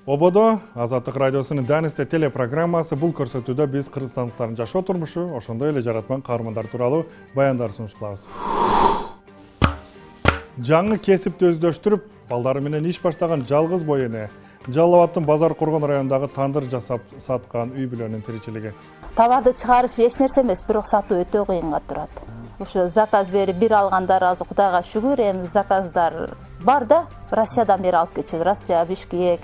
Ободо Азаттык радиосунун Данисте телепрограммасы бул көрсөтүүдө биз кыргызстандыктардын жашоо турмушу, ошондой эле жараткан каармандар тууралуу баяндар сунуш кылабыз. Жаңы кесипти өздөштүрүп, балдары менен иш баштаган жалгыз бой эне Жалал Абадтын Базар Кургон районундагы тандыр жасап саткан үй бүлөнүн тиричилиги. Товарды чыгарыш эч нерсе эмес, бирок сатуу өтө кыйынга турат. Ошо заказ берип бир алгандар азыр Кудайга шүгүр, эми заказдар бар да, Россиядан бери алып кетишет. Россия, Бишкек.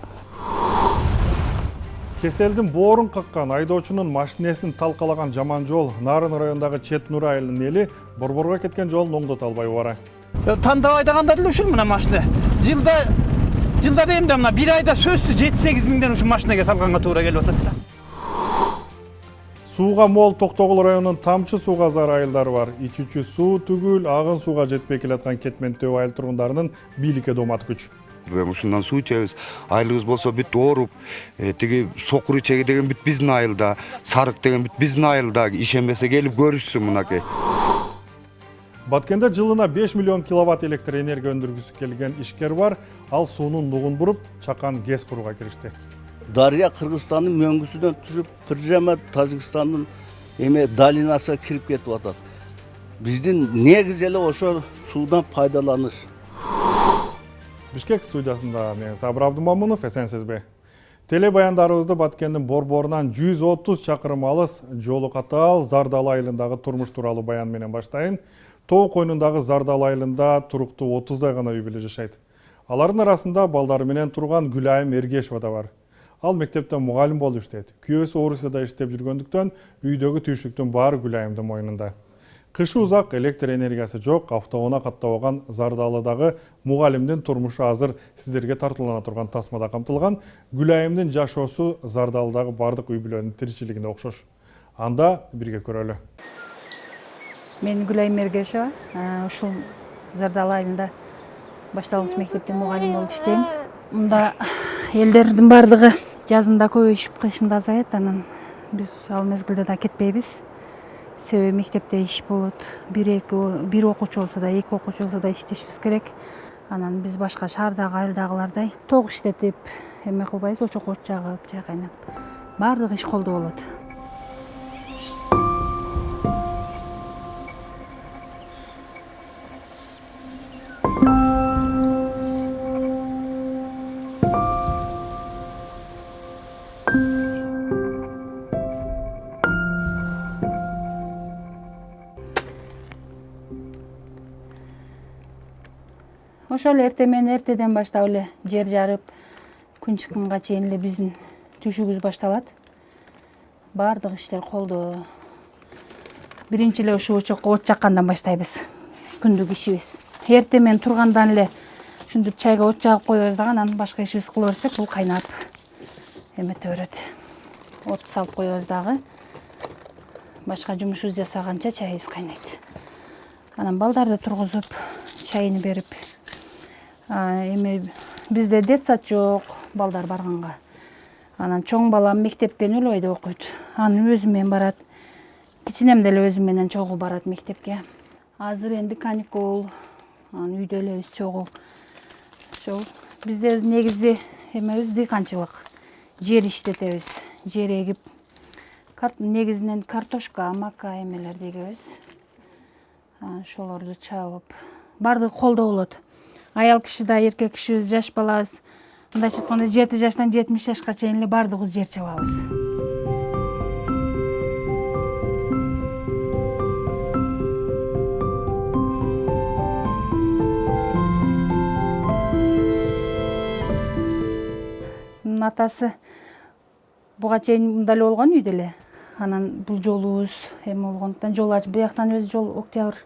Кеселдин боорун каккан айдоочунун машинесин талкалаган жаман жол Нарын районундагы Чет Нур айылынын эли Борборго кеткен жолун оңдото албай бара. Тандап айдагандар эле ушул мына машина. Жылда эмне мына бир айда сөзсүз 7-8 миңден ушул машинага салганга туура келип атат да. Сууга мол Токтогул районунун тамчы сууга зар айылдары бар. Ичүүчү суу түгүл, агын сууга жетпей келаткан Кетментөө айыл тургундарынын бийликке доомат күч. Ушундан суу ичебиз, айылыбыз болсо бүт ооруп, тиги сокур ичеги деген бүт биздин айылда, сарык деген бүт биздин айылда, ишенбесе келип көрүшсүн мынакей. Баткенде жылына 5 миллион киловатт электр энергия өндүргүсү келген ишкер бар, ал суунун нугун буруп, чакан ГЭС курууга киришти. Дарья Кыргызстандын мөңгүсүнөн түшүп, Пиржема Тажикстандын долинасына кирип кетип атат. Биздин негизи эле ошо суудан пайдаланыш. Бишкек студиясында мен Сабыр Абдымамунов, эсенсизби? Теле баяндарыбызды Баткендин Борборунан 130 чакырым алыс жолу катаал Зардал айылындагы турмуш тууралуу баян менен баштайын. Тоо койнундагы Зардал айылында туруктуу 30дай гана үй бүлө жашайт. Алардын арасында балдары менен турган Гүлайым Эргешова да бар. Ал мектепте мугалим болуп иштейт. Күйөөсү Орусияда иштеп жүргөндүктөн үйдөгү түйшүктүн баары Гүлайымдын мойнунда. Кышы узак, электр энергиясы жок, автоунаа каттабаган Зардалыдагы мугалимдин турмушу азыр сиздерге тартуулана турган тасмада камтылган. Гүлайымдын жашоосу Зардалыдагы бардык үй бүлөнүн тиричилигине окшош. Анда бирге көрөлү. Мен Гүлайым Эргешова, ушул Зардал айылында башталгыч мектепте мугалим болуп иштейм. Мында элдердин бардыгы жазында көбөйүшүп, кышында азайат, анан биз ал мезгилде да кетпейбиз. Себеби мектепте иш болот. Бир окуучу болсо да, 2 окуучу болсо да иштешибиз керек. Анан биз башка шаардагы айылдагылардай ток иштетип, эме кылбайбыз, очокко чагып, чай кайнап. Бардык иш колдо болот. Ошол эртеден баштап эле жер жарып, күн чыкканга чейин эле биздин түшүгүбүз башталат. Бардык иштер колдо. Биринчи эле ушул очокко от жаккандан баштайбыз күндүк ишибиз. Эртемен тургандан эле ушинтип чайга от жагып коебуз дагы, анан башка ишибиз кыла берсек, бул кайнап эмете берет. От салып коебуз дагы. Башка жумушубуз жасаганча чайыбыз кайнайт. Анан балдарды тургузуп, чайын берип, эми бизде детсад жок, балдар барганга. Анан чоң балам мектепте Нөлбайда окуйт. Анын өзү менен барат. Кичинем деле өзү менен чогуу барат мектепке. Азыр энди каникул, анан үйдө элебиз чогуу. Ошол бизде негизи эмебиз дыйканчылык. Жер иштетебиз, жер эгип, негизинен картошка, мака эмелерди эгебиз. Ошолорду чабып, бардык колдо болот. Аял киши да, эркек кишибиз, жаш балабыз. Мындайча айтканда 7 жаштан 70 жашка чейин эле бардыгыбыз жер чабабыз. Атасы буга чейин мында эле болгон үйдө эле. Анан бул жолубуз эме болгондуктан жол ачып, бияктан өзү жол октябрь,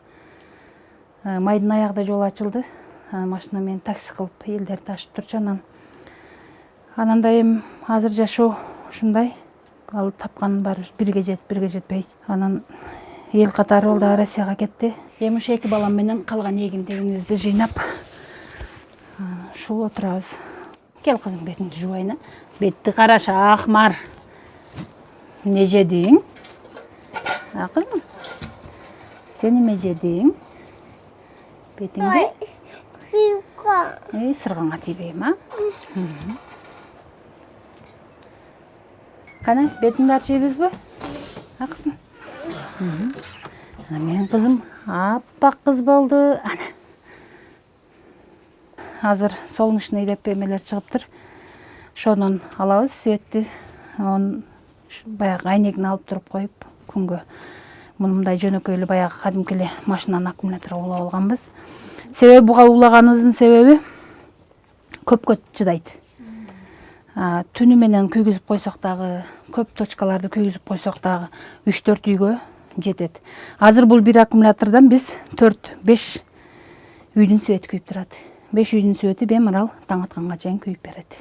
майдын аягында жол ачылды. Машина менен такси кылып элдер ташып турчу. Анан да эми азыр жашоо ушундай. Ал тапканын баары бирге жетпейт. Анан эл катары ол да Россияга кетти. Эми ушу 2 балам менен калган эгин-тегинибизди жыйнап ушул отурабыз. Кел кызым, бетиңди жубайын. Бетти караша, ахмар. Не жедиң? Кызым, сен эме жедиң? Бетиңди? Сырганга тийбейм, Қана, бетіңді арчыйбызбы? Ақсың. Менің қызым аппақ қыз болды. Ана. Азыр солнечный деп емелер шығып тұр. Шонын алабыз, светті. Он баяғы айнегін алып тұрып қойып, күнге. Мұнымдай жөнөкөйлі баяғы қадимкілі машинаны аккумулятор улап алғанбыз. Себебі бұға улағанымыздың себебі көп чыдайды. Түні менен күйгізіп қойсақтағы, көп точкаларды күйгізіп қойсақтағы 3-4 үйге жетеді. Азыр бұл бір аккумулятордан біз 4-5 үйдің светі күйіп тұрады. 5 үйдің светі бемарал таң атқанға жайын күйіп береді.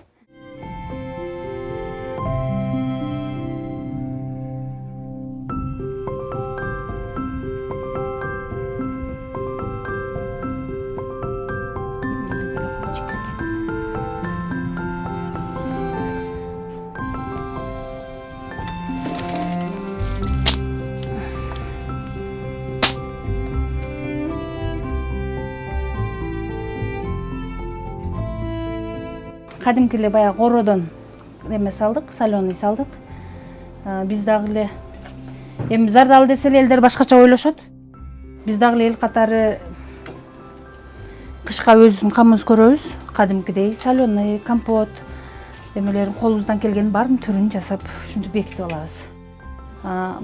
Кадимкиле баягы кородон эме салдык, соленый салдык. Биз дагы эле эми зардалы десе элдер башкача ойлошот. Биз дагы эл катары кышка өзүбүздүн камыбызды көрөбүз. Кадимкидей соленый, компот эмелерин колубуздан келген баарын түрүн жасап, ушинтип бекитип алабыз.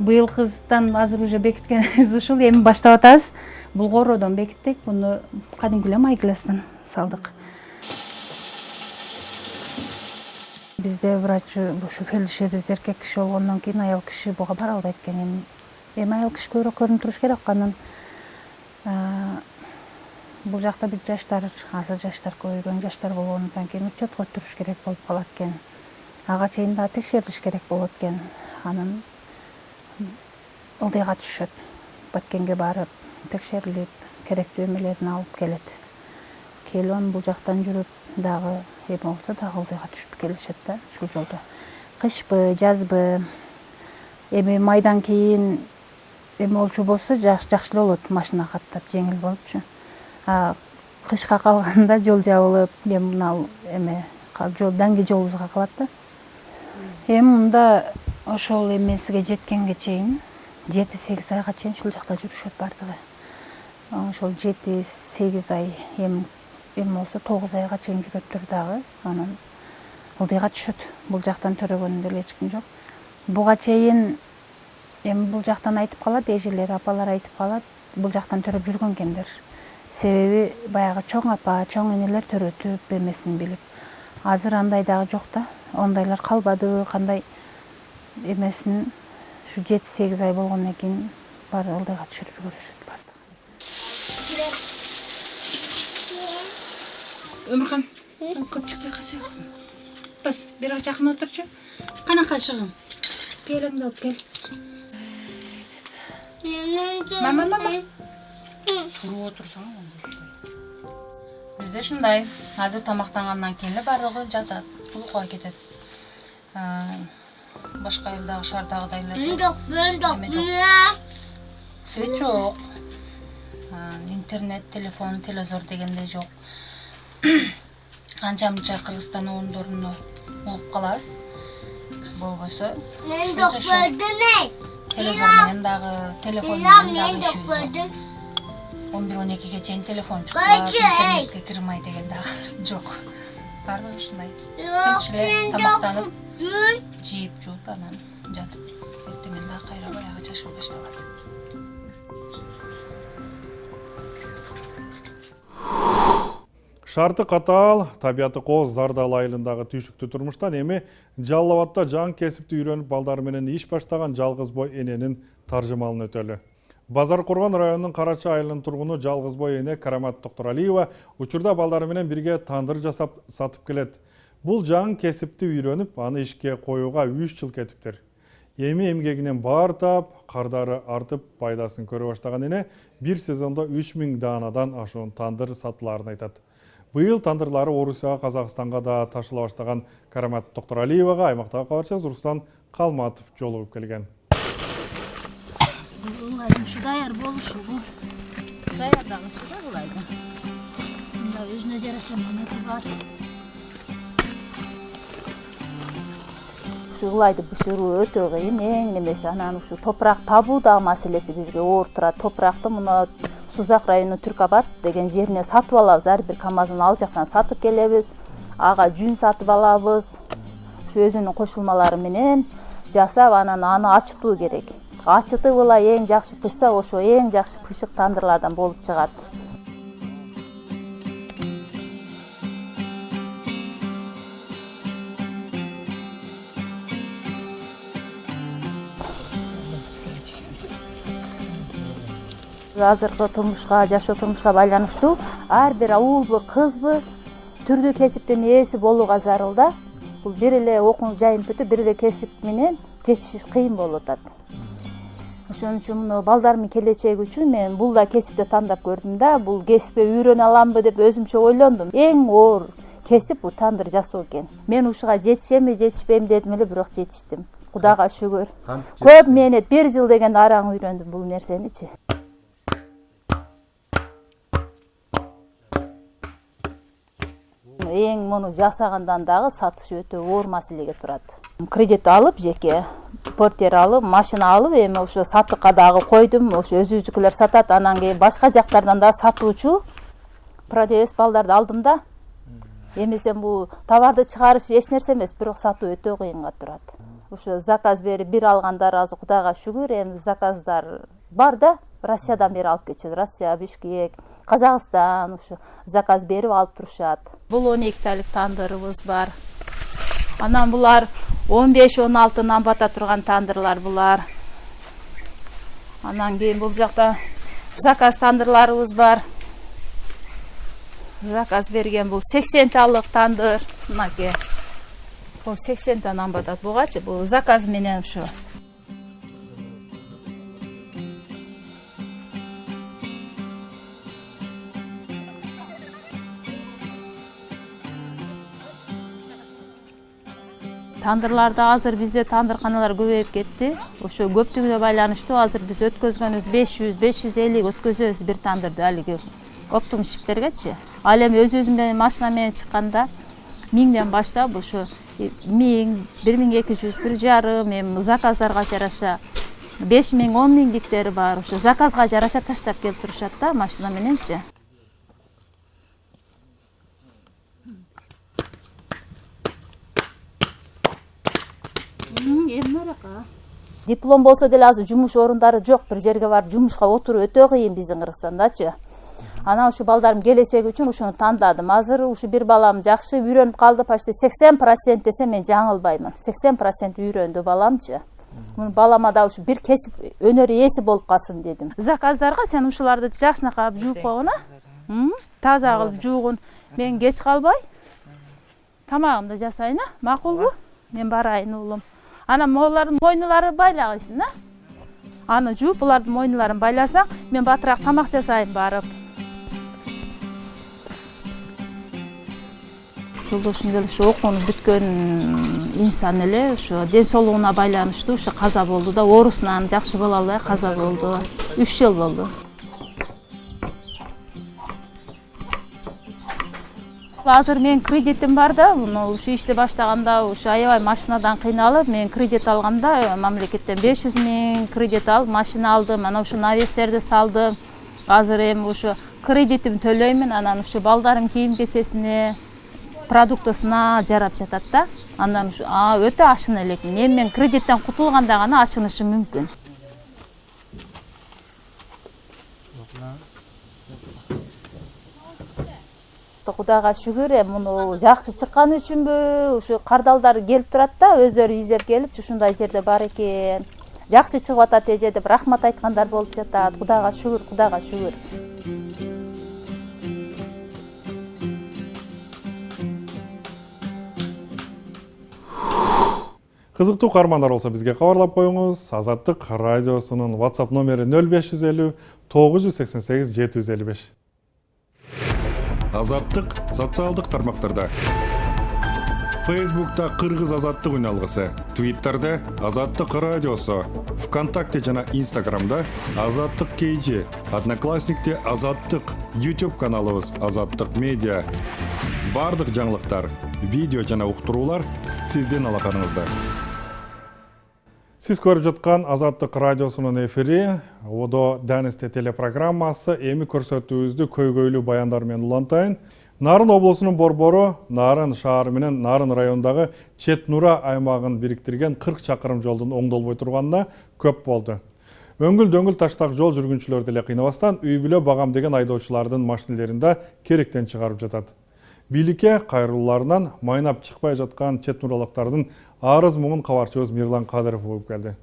Быйылкыдан азыр уже бекиткенибиз ушул, эми баштап атабыз. Бул кородон бекиттик, буну кадимкиле майгластан салдык. Bizde врач, bu фельдшерибиз эркек киши болгондон кийин аял киши буга бара албайт экен. Эми аял киши көбүрөөк көрүнүп туруш керек анан. Бул жакта бир жаштар, азыр жаштар көбөйгөн жаштар болгондон кийин учетко туруш керек болуп калат экен. Ага чейин да текшерилиш керек болот экен. Анан ылдыйга түшөт. Баткенге барып, текшерилип, керектүү эмелерин алып келет. Келон бул жактан жүрүп дагы эми болсо дагы ылдыйга түшүп келишет да, ушул жолдо. Кышпы, жазбы, эми майдан кийин эми болчу болсо жакшы болот, машина каттап жеңил болупчу. Кышка калганда жол жабылып, эми мына эме жол даңги жолубузга калат да. Эми мында ошол эмесиге жеткенге чейин 7-8 айга чейин ушул жакта жүрүшөт бардыгы. Ошол 7-8 ай эми болсо 9 айга чейин жүрөттүр дагы, анан ылдыйга түшөт. Бул жактан төрөгөнүндө эле эч ким жок. Буга чейин эми бул жактан айтып калат, эжелер, апалар айтып калат, бул жактан төрөп жүргөн экендер. Себеби баягы чоң апа, чоң энелер төрөтүп эмесин билип. Азыр андай дагы жок да. Ондайлар калбады, кандай эмесин ушу 7-8 ай болгондон кийин баары ылдыйга түшүрүп көрүшөт бардыгы. Өмүркан, көп чыкпай калсай кызым. Бас, бирок жакын отурчу. Канакка чыгым. Пелеңди алып кел. Мама. Туруп отурсаң. Бизде ушундай. Азыр тамактангандан кийин эле бардыгы жатат, уйкуга кетет. Башка элдагы шаардагыдайлар. Жок. Свет жок. Интернет, телефон, телевизор дегендей жок. Анча-мынча Кыргызстан орундоруна болуп калабыз. Болбосо, телевизор менен дагы, телефон менен дагы ишибиз бар. 11-12ге чейин телефон чукпап, интернетке кирмей деген дагы жок. Бардыгы ушундай. Тынчылеп, тамактанып, жейип, жууп, анан жатып, эртемен дагы кайра баягы жашоо башталат. Шарты катаал, табияты кооз Зардалы айылындагы түйшүктүү турмуштан эми Жалал Абадта жан кесипти үйрөнүп балдары менен иш баштаган жалгыз бой эненин таржымалын өтөлү. Базар Коргон районунун Карача айылынын тургуну жалгыз бой эне Карамат Токтуралиева учурда балдары менен бирге тандыр жасап сатып келет. Бул жан кесипти үйрөнүп, аны ишке коюуга 3 жыл кетиптир. Эми эмгегинен баар таап, кардары артып, пайдасын көрө баштаган эне бир сезондо 3000 даанадан ашуун тандыр сатыларын айтат. Быйыл тандырлары Орусияга, Казакстанга да ташыла баштаган Карамат Токтуралиевага аймактагы кабарчыбыз Руслан Калматов жолугуп келген. Даяр болушу бул. Даярдагысы да булайды. Мында өзүнө жараша маматы бар. ушу ылайды бышыруу өтө кыйын, эң немеси. Анан ушу топурак табуу дагы маселеси бизге оор турат. Топуракты мына Сузак району Түркабат деген жерине сатып алабыз. Ар бир камазын ал жактан сатып келебиз. Ага жүн сатып алабыз. Ушу өзүнүн кошулмалары менен жасап, анан аны ачытуу керек. Ачытып эле эң жакшы пышса, ошо эң жакшы пышык тандырлардан болуп чыгат. Азыркы турмушка, жашоо турмушка байланыштуу ар бир уулбу, кызбы түрдүү кесиптин ээси болууга зарыл да. Бул бир эле окуу жайын бүтүп, бир эле кесип менен жетишиш кыйын болуп атат. Ошон үчүн муну балдарымдын келечеги үчүн мен бул да кесипти тандап көрдүм да. Бул кесипке үйрөнө аламбы деп өзүмчө ойлондум. Эң оор кесип бул тандыр жасоо экен. Мен ушуга жетишемби, жетишпейм дедим эле, бирок жетиштим. Кудайга шүгүр. Көп мээнет, 1 жыл деген араң үйрөндүм бул нерсеничи. Эң муну жасагандан дагы сатыш өтө оор маселеге турат. Кредит алып, жеке портер алып, машина алып, эми ошо сатыкка дагы койдум. Ошо өзүбүздүкүлөр сатат, анан кийин башка жактардан да сатуучу продавец балдарды алдым да. Эмесем бул товарды чыгарыш эч нерсе эмес, бирок сатуу өтө кыйынга турат. Ошо заказ берип бир алгандар азыр Кудайга шүгүр, эми заказдар бар да. Россиядан бери алып кетишет. Россия, Бишкек, Казакстан ушу заказ берип алып турушат. Бул 12 тайлык тандырыбыз бар. Анан булар 15-16 бата турган тандырлар булар. Анан кийин бул жакта заказ тандырларыбыз бар. Заказ берген бул 80 талык тандыр. Мынаке. Бул 80 танан батат бугачы. Бул заказ менен ушу. Тандырларда азыр бизде тандырканалар көбөйүп кетти. Ошо көптүгүнө байланыштуу азыр биз өткөзгөнүбүз 500-550 өткөзөбүз бир тандырды алиги оптумщиктергечи. Ал эми өзүбүз машина менен чыкканда 1000ден баштап ошо 1000, 1200, 1,5, эми заказдарга жараша 5000, 10.000 диктери бар. Ошо заказга жараша таштап келип турушат да машина мененчи. Диплом болсо деле азыр жумуш орундары жок, бир жерге барып жумушка отуруу өтө кыйын биздин Кыргызстандачы. Анан ушу балдарым келечеги үчүн ушуну тандадым. Азыр ушу бир балам жакшы үйрөнүп калды, почти 80% десе мен жаңылбаймын. 80% үйрөндү баламчы. Муну балама да ушу бир кесип өнөр ээси болуп калсын дедим. Заказдарга сен ушуларды жакшынакай жууп койгуна. Таза кылып жуугун. Мен кеч калбай тамагымды жасайын, макулбу? Мен барайын уулум. Анан могулардын мойнулары байлагыйсың, аны жууп, булардын мойнуларын байласаң, мен батыраак тамак жасайын барып. Ошондой эле ушу окууну бүткөн инсан эле ушу ден соолугуна байланыштуу ушу каза болду да, оорусунан жакшы боло албай каза болду. 3 жыл болду. Азыр мен кредитим бар да, ушу ишти баштаганда ушу аябай машинадан кыйналып, мен кредит алганда мамлекеттен 500 000 кредит алып, машина алдым, анан ушу навестерди салдым. Азыр эми ушу кредитим төлөймүн, анан ушу балдарым кийим-кечесине, продуктысына жарап жатат да. Андан ушу өтө ашына элекмин. Эми мен кредиттен кутулганда гана ашынышым мүмкүн. Кудайга шүгүр, муну жакшы чыккан үчүнбү, ушу кардалдар келип турат да, өздөрү издеп келип, ушундай жерде бар экен. Жакшы чыгып атат эже деп рахмат айткандар болуп жатат. Кудайга шүгүр, Кудайга шүгүр. Кызыктуу каармандар болсо бизге кабарлап коюңуз. Азаттык радиосунун WhatsApp номери 0550 988 755. Азаттык социалдык тармактарда. Facebook'ta Кыргыз азаттык үналгысы, Twitter'da Азаттык радиосу, ВКонтакте жана Instagram'da Азаттык KG, Одноклассникте Азаттык, YouTube каналыбыз Азаттык Медиа. Бардык жаңылыктар, видео жана уктуруулар сиздин алаканыңызда. Сиз көрүп жаткан Азаттык радиосунун эфири Одо Данисте телепрограммасы эми көрсөтүүбүздү көйгөйлүү баяндар менен улантайын. Нарын облусунун борбору Нарын шаары менен Нарын районундагы Чет Нура аймагын бириктирген 40 чакырым жолдун оңдолбой турганына көп болду. Өңгүл-дөңгүл таштак жол жүргүнчүлөр деле кыйнабастан үй бүлө багам деген айдоочулардын машинелеринде керектен чыгарып жатат. Бийликке кайрылууларынан майнап чыкпай жаткан чет нуралыктардын арыз муңун кабарчыбыз Мирлан Кадыров угуп келди.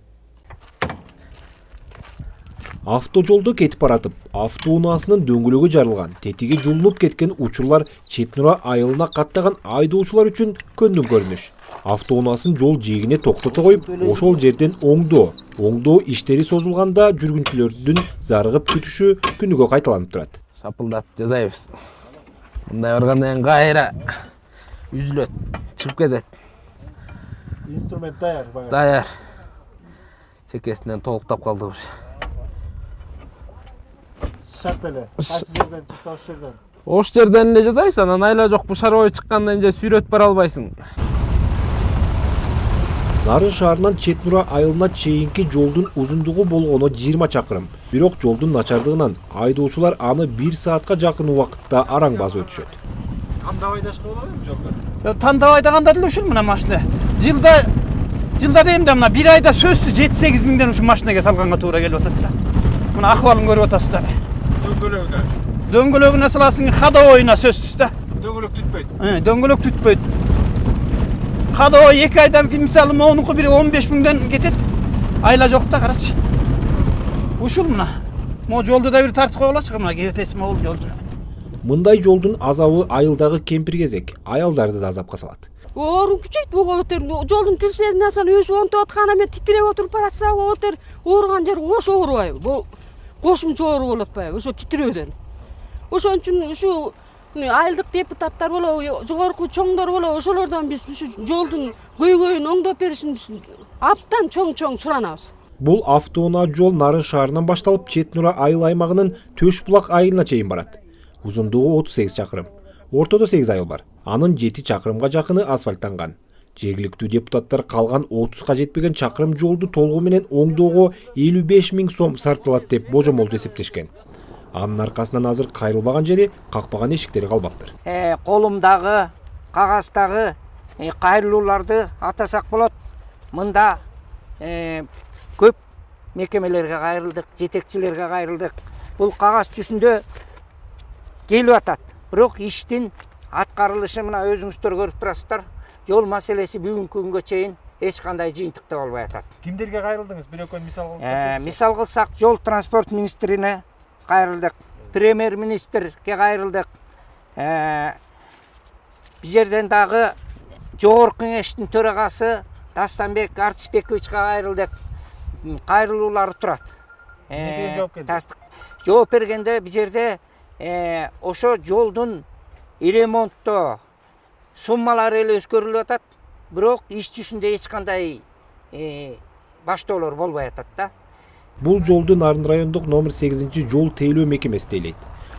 Автожолду кетип баратып, автоунаасынын дөңгөлөгү жарылган, тетиги жулунуп кеткен учурлар Чет Нура айылына каттаган айдоочулар үчүн көндүм көрүнүш. Автоунаасын жол жээгине токтото коюп, ошол жерден оңдоо иштери созулганда жүргүнчүлөрдүн зарыгып күтүшү күнүгө кайталанып турат. Шапылдап жасайбыз. Мындай баргандан кийин кайра үзүлөт, чыгып кетет. Инструмент даяр баягы. Даяр. Чекесинен толуктап калды уж. Шарт эле. Кайсы жерден чыкса ошол жерден. Ош жерден эле жасайсың, анан айла жок бу шаровой чыккандан кийин сүйрөтүп бара албайсың. Нарын шаарынан Чет Нура айылына чейинки жолдун узундугу болгону 20 чакырым. Бирок жолдун начардыгынан айдоочулар аны 1 саатка жакын убакытта араң басып өтүшөт. Тандабай дашка болобу жолдор? Тандабай даганда деле ушул мына машина. Жылда дейм да мына 1 айда сөзсүз 7-8 миңден ушул машинеге салганга туура келип атат да. Мына ахвалын көрүп атасыздар. Дөңгөлөгүнө саласың, ходовойуна сөзсүз да. Дөңгөлөк түтпөйт. Дөңгөлөк түтпөйт. Ходовой 2 айда мисалы монуку бири 15 миңден кетет. Айла жок да, карачы. Ушул мына. Мо жолду да бир тартып койгулачы, мына кебетеси могул жолду. Мындай жолдун азабы айылдагы кемпир-кезек аялдарды да азапка салат. Оорун күчөйт буга өтөр. Жолдун тирсегинен өзү онтоп аткан эме титиреп отуруп баратса, өтөр. Ооруган жер ошо оорубайбы? Кошумча оору болот атпайбы? Ошо титирөөдөн. Ошон үчүн ушу айылдык депутаттар болобу, жогорку чоңдор болобу, ошолордон биз ушу жолдун көйгөйүн оңдоп беришин биз аптан чоң суранабыз. Бул автоунаа жол Нарын шаарынан башталып Чет Нура айыл аймагынын Төш булак айылына чейин барат. Узундугу 38 чакырым. Ортодо 8 айыл бар. Анын 7 чакырымга жакыны асфальттанган. Жергиликтүү депутаттар калган 30га жетпеген чакырым жолду толугу менен оңдоого 55 миң сом сарпталат деп божомолду эсептешкен. Анын аркасынан азыр кайрылбаган жери, какпаган эшиктери калбаптыр. Колумдагы, кагаздагы кайрылууларды атасак болот. Мында көп мекемелерге кайрылдык, жетекчилерге кайрылдык. Бул кагаз жүзүндө келип атат. Бирок иштин аткарылышы мына өзүңүздөр көрүп турасыздар. Жол маселеси бүгүнкү күнгө чейин эч кандай жыйынтыкта болбой атат. Кимдерге кайрылдыңыз? Бирөкөн мисал кылып. Мисал кылсак, жол транспорт министрине кайрылдык, премьер-министрге кайрылдык. Бул жерден дагы жогорку кеңештин төрагасы Дастанбек Артисбековичке кайрылдык. Кайрылуулар турат. Жооп бергенде бул жерде ошо жолдун ремонттоо суммалары эле өзгөрүлүп атат, бирок иш жүзүндө эч кандай баштоолор болбой атат да. Бул жолду Нарын райондук номер 8 жол тейлөө мекемеси тейлейт.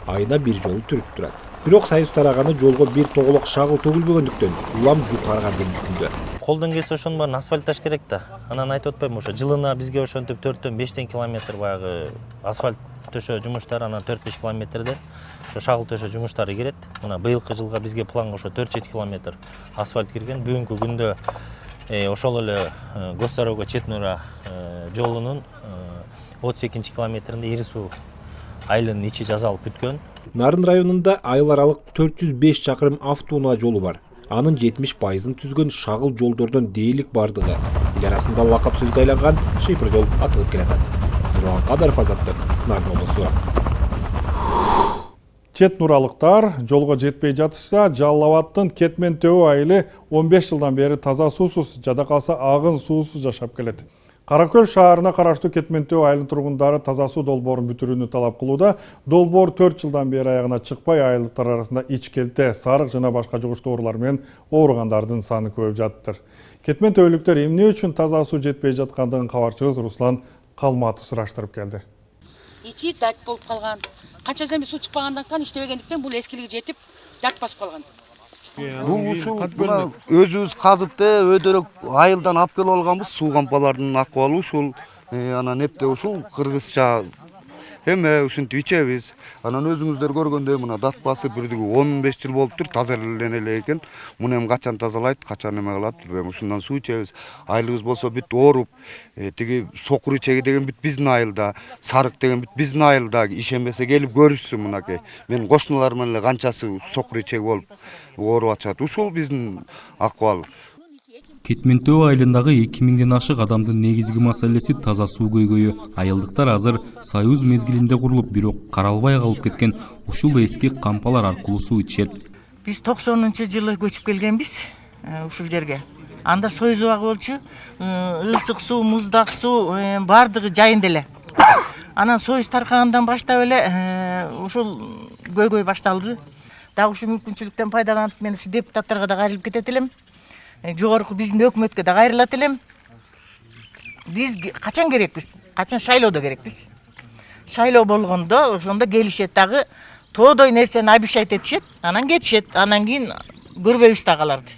Айына бир жолу түрүп турат. Бирок союз тараганы жолго бир тоголок шагыл төгүлбөгөндүктөн улам жукарган дем үстүндө. Колдон келсе ошонун баарын асфальтташ керек да. Анан айтып атпайбы, ошо жылына бизге ошентип 4-5 километр баягы асфальт төшөө жумуштары, анан 4-5 километрде ошо шагыл төшөө жумуштары кирет. Мына быйылкы жылга бизге планга ошо 4-7 километр асфальт кирген. Бүгүнкү күндө ошол эле Гос дорога Чет Нура жолунун 32 километринде ири суу айылынын ичи жазалып бүткөн. Нарын районунда айыл аралык 405 чакырым автоунаа жолу бар. Анын 70%-ын түзгөн шагыл жолдордон дээрлик бардыгы эл арасында лакап сөзгө айланган шыйпыр жол атылып келатат. Мирлан Кадыров, Азаттык, Нарын облусу. Чет нуралыктар жолго жетпей жатышса, Жалал Абадтын Кетмен Төбө айылы 15 жылдан бери таза суусуз, жада калса агын суусуз жашап келет. Каракөл шаарына караштуу Кетмен Төбө айылынын тургундары таза суу долбоорун бүтүрүүнү талап кылууда. Долбоор 4 жылдан бери аягына чыкпай, айылдыктар арасында ичкелте, сарык жана башка жугуштуу оорулар менен ооругандардын саны көбөйүп жатыптыр. Кетмен Төбөлүктөр эмне үчүн таза суу жетпей жаткандыгын кабарчыбыз Руслан Калматов сураштырып келди. Ичи дат болуп калган. Канча жами суу чыкпагандан кийин иштебегендиктен бул эскилиги жетип дат басып калган. Бул ушул мына өзүбүз казып өйдөрөк айылдан алып келип алганбыз. Суу кампалардын акыбалы ушул. Анан эпте ушул кыргызча эме ушинтип ичебиз. Анан өзүңүздөр көргөндөй мына датпасы бирдиги 15 жыл болуптур, тазалене эле экен. Муну эми качан тазалайт, качан эме кылат билбейм. Ушундан суу ичебиз. Айылыбыз болсо бүт ооруп, тиги сокур ичеги деген бүт биздин айылда, сарык деген бүт биздин айылда. Ишенбесе келип көрүшсүн мынакей. Менин кошуналарым эле канчасы сокур ичеги болуп ооруп атышат. Ушул биздин акыбал. Кетментөө айылындагы 2000ден ашык адамдын негизги маселеси таза суу көйгөйү. Айылдыктар азыр Союз мезгилинде курулуп, бирок каралбай калып кеткен ушул эски кампалар аркылуу суу ичишет. Биз 90-жылы көчүп келгенбиз ушул жерге. Анда Союз убагы болчу, ысык суу, муздак суу бардыгы жайында эле. Анан Союз таркагандан баштап эле ушул көйгөй башталды. Дагы ушул мүмкүнчүлүктөн пайдаланып мен ушу депутаттарга да кайрылып кетет элем. Жогорку биздин өкмөткө да кайрылат элем. Биз качан керекпиз? Качан шайлоодо керекпиз? Шайлоо болгондо ошондо келишет дагы тоодой нерсени обещать этишет, анан кетишет. Анан кийин көрбөйбүз дагы аларды.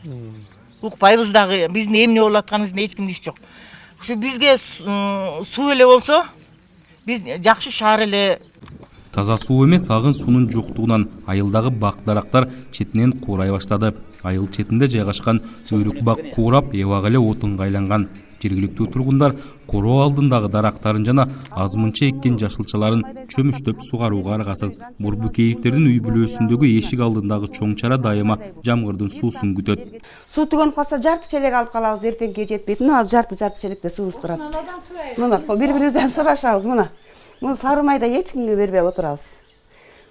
Укпайбыз дагы, биздин эмне болуп атканыбыздын эч кимде иш жок. Ушу бизге суу эле болсо, биз жакшы шаар эле. Таза суу эмес, агын суунун жоктугунан айылдагы бак-дарактар четинен куурай баштады. Айыл четинде жайгашкан өрүк бак куурап, эбак эле отунга айланган. Жергиликтүү тургундар короо алдындагы дарактарын жана азмынча эккен жашылчаларын чөмүчтөп сугарууга аргасыз. Бурбукеевтердин үй бүлөсүндөгү эшик алдындагы чоң чара дайыма жамгырдын суусун күтөт. Суу түгөнүп калса жарты челек алып калабыз, эртеңки жетпейт. Мына жарты челекте суубуз турат. Мына бири-бирибизден сурашабыз мына. Муну сары майда эч кимге бербей отурабыз.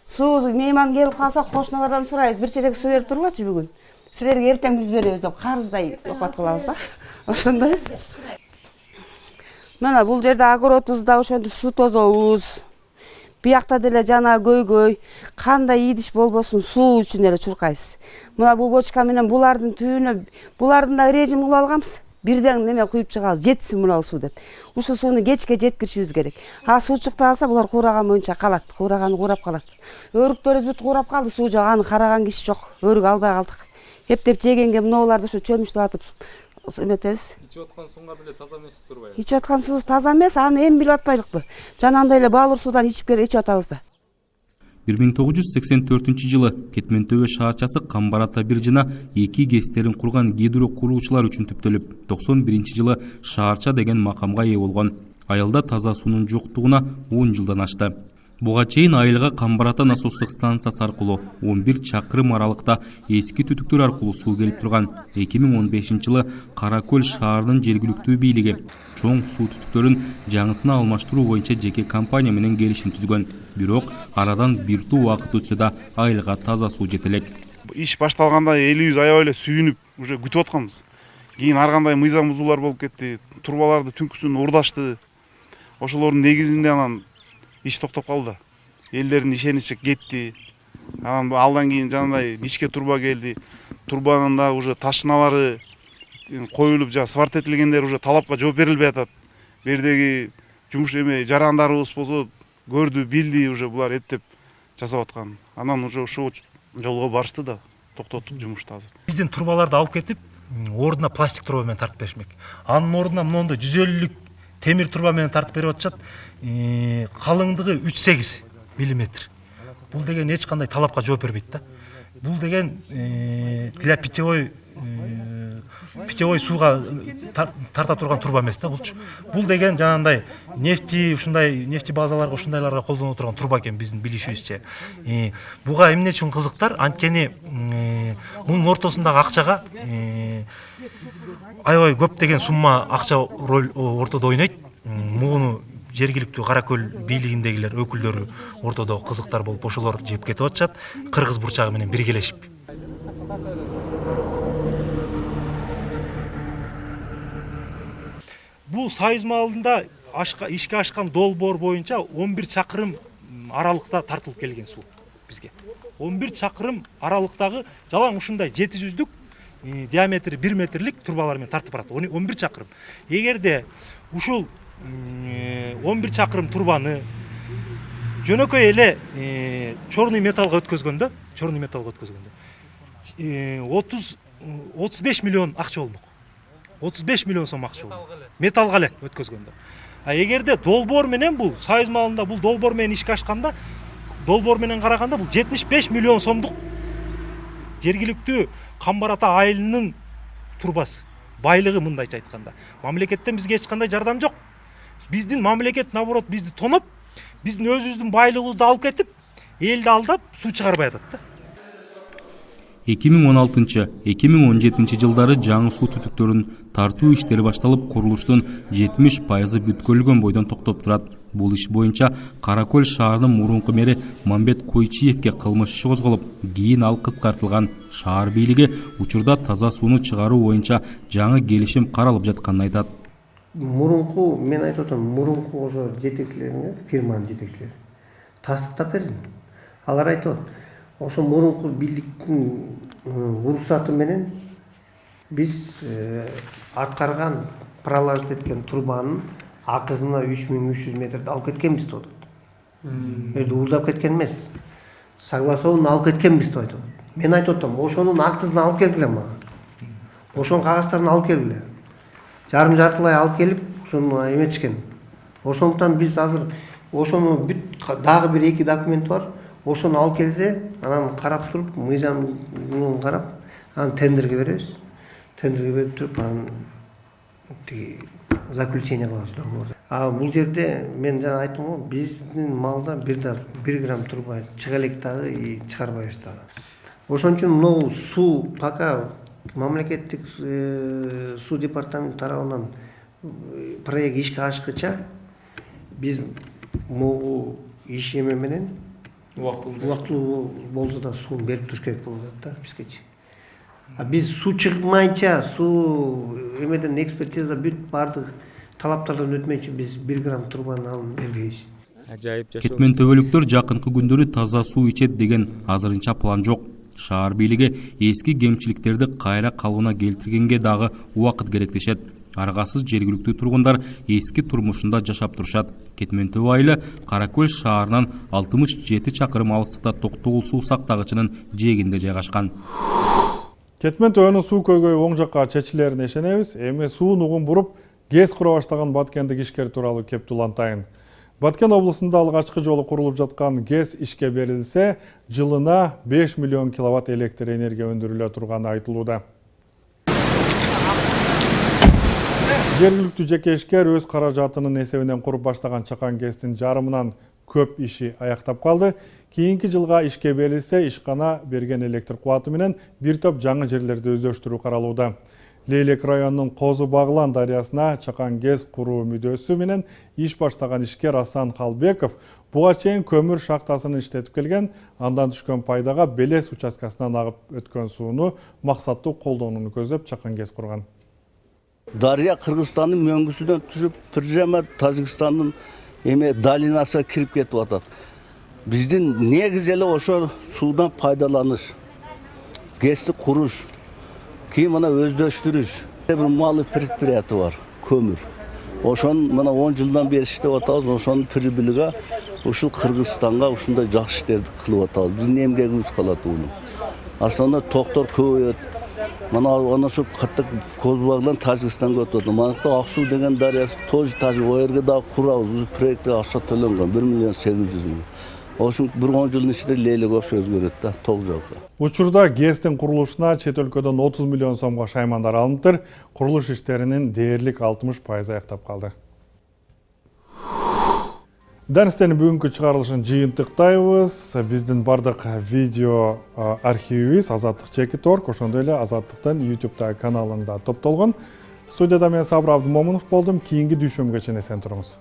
Суу мейман келип калса кошуналардан сурайбыз, бир челек суу берип тургулачы бүгүн. Силерге эртең биз беребиз деп карыздай окат кылабыз да. Ошондойбуз. Мына бул жерде огородубуз да ошентип суу тозобуз. Биякта деле жана көйгөй, кандай идиш болбосун суу үчүн эле чуркайбыз. Мына бул бочка менен булардын түбүнө, булардын да режим кылып алганбыз. Бирден неме куюп чыгабыз, жетсин мына суу деп. Ушул сууну кечке жеткиришибиз керек. Суу чыкпай калса булар куураган боюнча калат, куураганы куурап калат. Өрүктөрүбүз бүт куурап калды, суу жок, аны караган киши жок. Өрүк албай калдык. Эптеп жегенге мыналарды ошо чөмүчтүп атып эметебиз. Ичип аткан сууга деле таза эмес турбайбы? Ичип аткан суубуз таза эмес, аны эми билип атпайлыкпы? Жанагындай эле баалыр суудан ичип атабыз да. 1984 Кетментөө шаарчасы Камбарата 1 жана 2 ГЭСтерин курган гидро куруучулар үчүн түптөлүп, 91 шаарча деген макамга ээ болгон. Айылда таза суунун жоктугуна 10 жылдан ашты. Буга чейин айылга Камбарата насостук станциясы аркылуу 11 чакырым аралыкта эски түтүктөр аркылуу суу келип турган. 2015 Каракөл шаарынын жергиликтүү бийлиги чоң суу түтүктөрүн жаңысына алмаштыруу боюнча жеке компания менен келишим түзгөн. Бирок арадан бир туу убакыт өтсө да айылга таза суу жете элек. Иш башталганда элибиз аябай эле сүйүнүп, уже күтүп атканбыз. Кийин ар кандай мыйзам бузуулар болуп кетти. Турбаларды түнкүсүн урдашты. Ошолордун негизинде анан иш токтоп калды. Элдердин ишеничи кетти. Алдан кийин жанагындай ичке турба келди. Турбанын да уже ташыналары коюлуп, сварт этилгендер уже талапка жооп берилбей атат. Бердеги жумуш эме жарандарыбыз болсо көрдү, билди, уже булар эптеп жасап аткан. Анан уже ушул жолго барышты да, токтоттук жумушту азыр. Биздин турбаларды алып кетип, ордуна пластик турба менен тартып беришмек. Анын ордуна мондой 150 темир турба менен тартып берип атышат. Калыңдыгы 3-8 миллиметр. Бул деген эч кандай талапка жооп бербейт да. Бул деген для питьевой сууга тарта турган турба эмес да булчу. Бул деген жанагындай нефти базаларга ушундайларга колдоно турган турба экен биздин билишибизче. Буга эмне үчүн кызыктар? Анткени мунун ортосундагы акчага аябай көп деген сумма акча роль ортодо ойнойт. Муну жергиликтүү Каракөл бийлигиндегилер өкүлдөрү ортодо кызыктар болуп ошолор жеп кетип атышат, кыргыз бурчагы менен биргелешип. Бул Союз маалында ишке ашкан долбоор боюнча 11 чакырым аралыкта тартылып келген суу бизге. 11 чакырым аралыктагы жалаң ушундай 700-дүк диаметри 1 метрлик турбалар менен тартып барат. 11 чакырым. Эгерде ушул 11 чакырым турбаны жөнөкөй эле черный металлга өткөзгөндө 35 миллион акча болмок. 35 миллион сом акча болмок. Металлга эле өткөзгөндө. А эгерде долбоор менен бул Союз малында бул долбоор менен ишке ашканда, долбоор менен караганда бул 75 миллион сомдук жергиликтүү Камбар-Ата айылынын турбасы. Байлыгы мындайча айтканда. Мамлекеттен бизге эч кандай жардам жок. Биздин мамлекет наоборот бизди тоноп, биздин өзүбүздүн байлыгыбызды алып кетип, элди алдап суу чыгарбай атат да. 2016-2017 жылдары жаңы суу түтүктөрүн тартуу иштери башталып, курулуштун 70% бүткөрүлгөн бойдон токтоп турат. Бул иш боюнча Каракөл шаарынын мурунку мэри Мамбет Койчиевке кылмыш иши козголуп, кийин ал кыскартылган. Шаар бийлиги учурда таза сууну чыгаруу боюнча жаңы келишим каралып жатканын айтат. Мурунку, мен айтып атам, мурунку ошо жетекчилерине, фирманын жетекчилери тастыктап берсин. Алар айтат, ошо мурунку бийликтин уруксаты менен биз аткарган проложить эткен трубанын акысына 3300 метрди алып кеткенбиз деп атат. Уулдап кеткен эмес. Согласованно алып кеткенбиз деп айтат. Мен айтып атам, ошонун актысын алып келгиле мага. Ошонун кагаздарын алып келгиле. Жарым жартылай алып келип, ошону эметишкен. Ошондуктан биз азыр ошону бүт дагы бир 2 документ бар. Ошону алып келсе, анан карап туруп, мыйзамын карап, анан тендерге беребиз. Тендерге берип туруп, анан заключение кылабыз договорду. А бул жерде мен жана айттым го, биздин малда 1 грамм турбай чыга элек дагы и чыгарбайбыз дагы. Ошон үчүн могу суу пока мамлекеттик суу департаменти тарабынан проект ишке ашкыча биз могу иш эме менен убактылуу болсо да сууну берип туруш керек болуп атат да бизгечи. А биз суу чыкмайынча, суу эмеден экспертиза бүт бардык талаптардан өтмөйчү биз 1 грамм турбаны алып бербейбиз. Кетмен төбөлүктөр жакынкы күндөрү таза суу ичет деген азырынча план жок. Шаар бийлиги эски кемчиликтерди кайра калыбына келтиргенге дагы убакыт керектешет. Аргасыз жергиликтүү тургундар эски турмушунда жашап турушат. Кетмен төбө айылы Каракөл шаарынан 67 чакырым алыстыкта Токтогул суу сактагычынын жээгинде жайгашкан. Кетмен төбөнүн суу көйгөйү оң жакка чечилерине ишенебиз. Эми суун угун буруп, ГЭС кура баштаган Баткендик ишкер тууралуу кептүү улантайын. Баткен облусунда алгачкы жолу курулуп жаткан ГЭС ишке берилсе, жылына 5 миллион киловатт электр энергия өндүрүлө турганы айтылууда. Жергиликтүү жеке ишкер өз каражатынын эсебинен куруп баштаган чакан ГЭСтин жарымынан көп иши аяктап калды. Кийинки жылга ишке берилсе, ишкана берген электр кубаты менен бир топ жаңы жерлерди өздөштүрүү каралууда. Лейлек районунун Козу Баглан дарыясына чакан ГЭС куруу мүдөөсү менен иш баштаган ишкер Асан Халбеков буга чейин көмүр шахтасын иштетип келген, андан түшкөн пайдага Белес участкасынан агып өткөн сууну максаттуу колдонууну көздөп чакан ГЭС курган. Дарья Кыргызстандын мөңгүсүнөн түшүп, прямо Тажикстандын долинасына кирип кетип атат. Биздин негизи эле ошо суудан пайдаланыш, ГЭСти куруш, кийин мына өздөштүрүш. Бир малый предприятие бар, көмүр. Ошон мына 10 жылдан бери иштеп атабыз, ошонун прибылига ушул Кыргызстанга ушундай жакшы иштерди кылып атабыз. Биздин эмгегибиз калат уну. Основной токтор көбөйөт. Мына ошо каттык Козбагдан Тажикстанга өтүп атат. Мына Аксуу деген дарыясы тоже Тажик, о жерге дагы курабыз. Биз проектке акча төлөнгөн 1 миллион 800 миң. Ошон бир 10 жылдын ичинде Лейлек окшо өзгөрөт да, ток жакка. Учурда ГЭСтин курулушуна чет өлкөдөн 30 миллион сомго шаймандар алыныптыр. Курулуш иштеринин дээрлик 60% аяктап калды. Данстен бүгүнкү чыгарылышын жыйынтыктайбыз. Биздин бардык видео архивибиз Азаттык.org, ошондой эле Азаттыктын YouTube каналында топтолгон. Студияда мен Сабыр Абдымомунов болдум. Кийинки дүйшөмгө чейин эсен туруңуз.